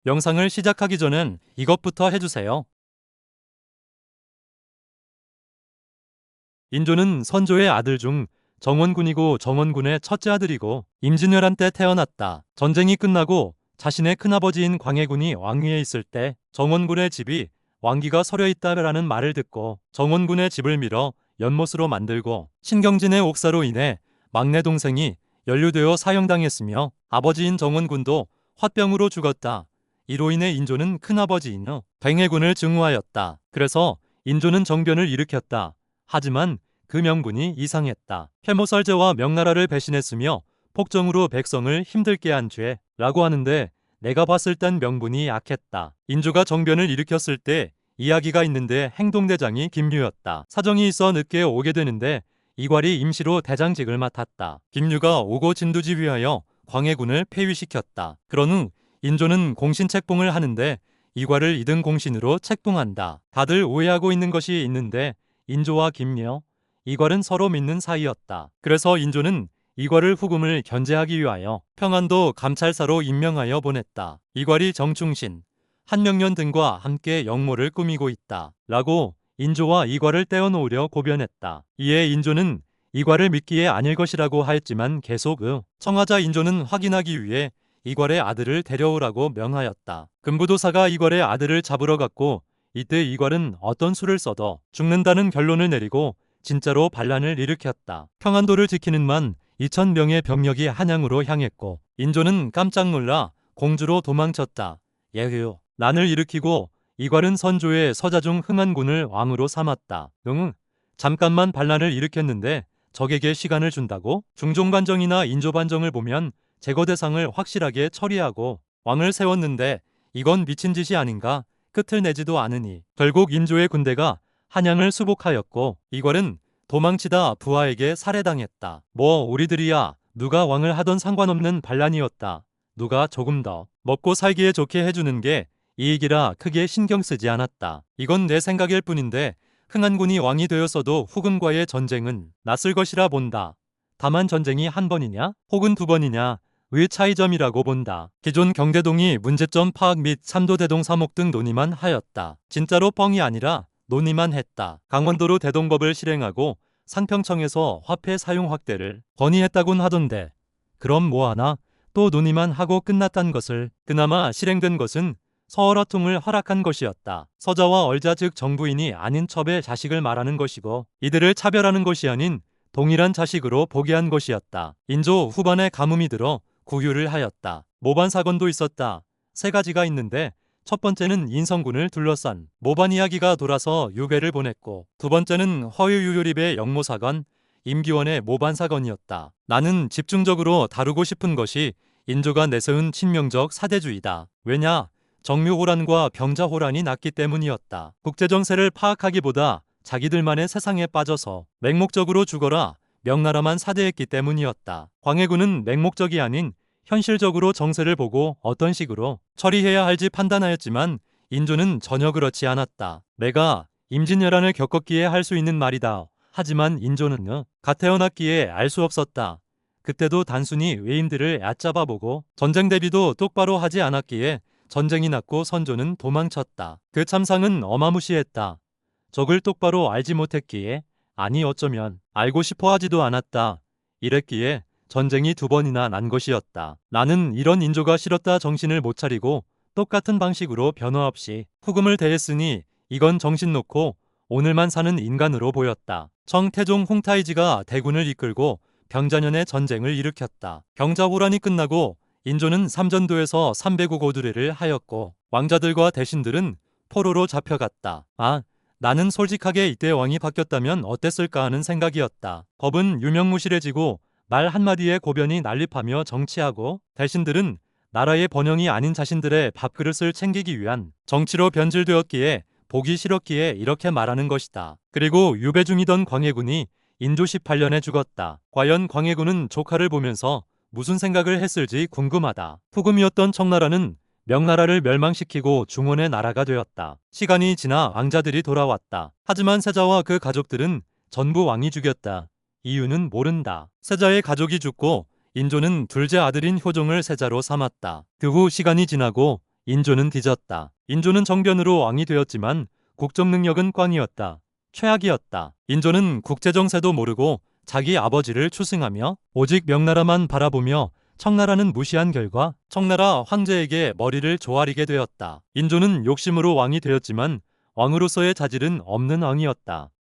영상을 시작하기 전엔 이것부터 해주세요. 인조는 선조의 아들 중 정원군이고 정원군의 첫째 아들이고 임진왜란 때 태어났다. 전쟁이 끝나고 자신의 큰아버지인 광해군이 왕위에 있을 때 정원군의 집이 왕기가 서려 있다라는 말을 듣고 정원군의 집을 밀어 연못으로 만들고 신경진의 옥사로 인해 막내 동생이 연루되어 사형당했으며 아버지인 정원군도 화병으로 죽었다. 이로 인해 인조는 큰아버지인 백해군을 증오하였다. 그래서 인조는 정변을 일으켰다. 하지만 그 명분이 이상했다. 폐모살제와 명나라를 배신했으며 폭정으로 백성을 힘들게 한 죄라고 하는데 내가 봤을 땐 명분이 약했다. 인조가 정변을 일으켰을 때 이야기가 있는데 행동대장이 김류였다. 사정이 있어 늦게 오게 되는데 이괄이 임시로 대장직을 맡았다. 김류가 오고 진두지휘하여 광해군을 폐위시켰다. 그런 후 인조는 공신 책봉을 하는데 이괄을 2등 공신으로 책봉한다. 다들 오해하고 있는 것이 있는데 인조와 김류, 이괄은 서로 믿는 사이였다. 그래서 인조는 이괄을 후금을 견제하기 위하여 평안도 감찰사로 임명하여 보냈다. 이괄이 정충신, 한명년 등과 함께 역모를 꾸미고 있다. 라고 인조와 이괄을 떼어놓으려 고변했다. 이에 인조는 이괄을 믿기에 아닐 것이라고 하였지만 계속 청하자 인조는 확인하기 위해 이괄의 아들을 데려오라고 명하였다. 금부도사가 이괄의 아들을 잡으러 갔고 이때 이괄은 어떤 수를 써도 죽는다는 결론을 내리고 진짜로 반란을 일으켰다. 평안도를 지키는 만 2,000명의 병력이 한양으로 향했고 인조는 깜짝 놀라 공주로 도망쳤다. 예휴, 난을 일으키고 이괄은 선조의 서자중 흥한군을 왕으로 삼았다. 잠깐만 반란을 일으켰는데 적에게 시간을 준다고? 중종반정이나 인조반정을 보면 제거 대상을 확실하게 처리하고 왕을 세웠는데 이건 미친 짓이 아닌가? 끝을 내지도 않으니 결국 인조의 군대가 한양을 수복하였고 이괄은 도망치다 부하에게 살해당했다. 뭐 우리들이야 누가 왕을 하던 상관없는 반란이었다. 누가 조금 더 먹고 살기에 좋게 해주는 게 이익이라 크게 신경 쓰지 않았다. 이건 내 생각일 뿐인데 흥한군이 왕이 되었어도 후금과의 전쟁은 낯설 것이라 본다. 다만 전쟁이 한 번이냐 혹은 두 번이냐 의 차이점이라고 본다. 기존 경대동이 문제점 파악 및 삼도대동 사목 등 논의만 하였다. 진짜로 뻥이 아니라 논의만 했다. 강원도로 대동법을 실행하고 상평청에서 화폐 사용 확대를 건의했다곤 하던데 그럼 뭐하나 또 논의만 하고 끝났단 것을. 그나마 실행된 것은 서얼화통을 허락한 것이었다. 서자와 얼자 즉 정부인이 아닌 첩의 자식을 말하는 것이고 이들을 차별하는 것이 아닌 동일한 자식으로 보게 한 것이었다. 인조 후반에 가뭄이 들어 구유를 하였다. 모반 사건도 있었다. 세 가지가 있는데 첫 번째는 인성군을 둘러싼 모반 이야기가 돌아서 유배를 보냈고 두 번째는 허유유효립의 역모 사건, 임기원의 모반 사건이었다. 나는 집중적으로 다루고 싶은 것이 인조가 내세운 친명적 사대주의다. 왜냐? 정묘호란과 병자호란이 났기 때문이었다. 국제정세를 파악하기보다 자기들만의 세상에 빠져서 맹목적으로 죽어라 명나라만 사대했기 때문이었다. 광해군은 맹목적이 아닌 현실적으로 정세를 보고 어떤 식으로 처리해야 할지 판단하였지만 인조는 전혀 그렇지 않았다. 내가 임진왜란을 겪었기에 할 수 있는 말이다. 하지만 인조는 갓 태어났기에 알 수 없었다. 그때도 단순히 외인들을 얕잡아보고 전쟁 대비도 똑바로 하지 않았기에 전쟁이 났고 선조는 도망쳤다. 그 참상은 어마무시했다. 적을 똑바로 알지 못했기에 아니 어쩌면 알고 싶어 하지도 않았다. 이랬기에 전쟁이 두 번이나 난 것이었다. 나는 이런 인조가 싫었다 정신을 못 차리고 똑같은 방식으로 변화 없이 후금을 대했으니 이건 정신 놓고 오늘만 사는 인간으로 보였다. 청태종 홍타이지가 대군을 이끌고 병자년의 전쟁을 일으켰다. 병자호란이 끝나고 인조는 삼전도에서 300국 오두례를 하였고 왕자들과 대신들은 포로로 잡혀갔다. 나는 솔직하게 이때 왕이 바뀌었다면 어땠을까 하는 생각이었다. 법은 유명무실해지고 말 한마디에 고변이 난립하며 정치하고 대신들은 나라의 번영이 아닌 자신들의 밥그릇을 챙기기 위한 정치로 변질되었기에 보기 싫었기에 이렇게 말하는 것이다. 그리고 유배 중이던 광해군이 인조 18년에 죽었다. 과연 광해군은 조카를 보면서 무슨 생각을 했을지 궁금하다. 후금이었던 청나라는 명나라를 멸망시키고 중원의 나라가 되었다. 시간이 지나 왕자들이 돌아왔다. 하지만 세자와 그 가족들은 전부 왕이 죽였다. 이유는 모른다. 세자의 가족이 죽고 인조는 둘째 아들인 효종을 세자로 삼았다. 그 후 시간이 지나고 인조는 뒤졌다. 인조는 정변으로 왕이 되었지만 국정 능력은 꽝이었다. 최악이었다. 인조는 국제정세도 모르고 자기 아버지를 추승하며 오직 명나라만 바라보며 청나라는 무시한 결과 청나라 황제에게 머리를 조아리게 되었다. 인조는 욕심으로 왕이 되었지만 왕으로서의 자질은 없는 왕이었다.